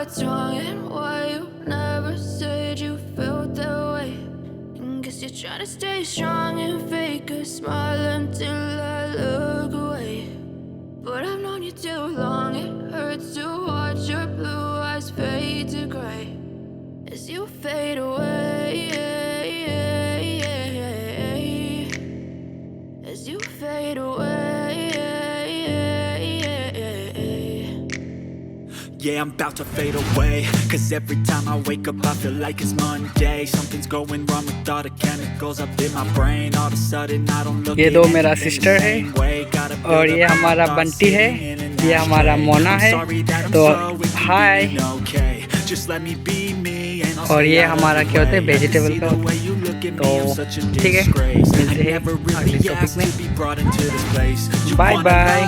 what's wrong and why you never said you felt that way. And guess you're trying to stay strong and fake a smile until I look away. But I've known you too long, it hurts to watch your blue eyes fade to gray as you fade away, as you fade away. Yeah, I'm about to fade away, cause every time I wake up I feel like it's Monday. Something's going wrong with all the chemicals up in my brain. All of a sudden I don't look ये दो मेरा sister है और ये हमारा बंटी है, ये हमारा मोना है। तो हाय। और ये हमारा क्या होता है, वेजिटेबल का। तो ठीक है, मिलते हैं अगले टॉपिक में। Bye bye.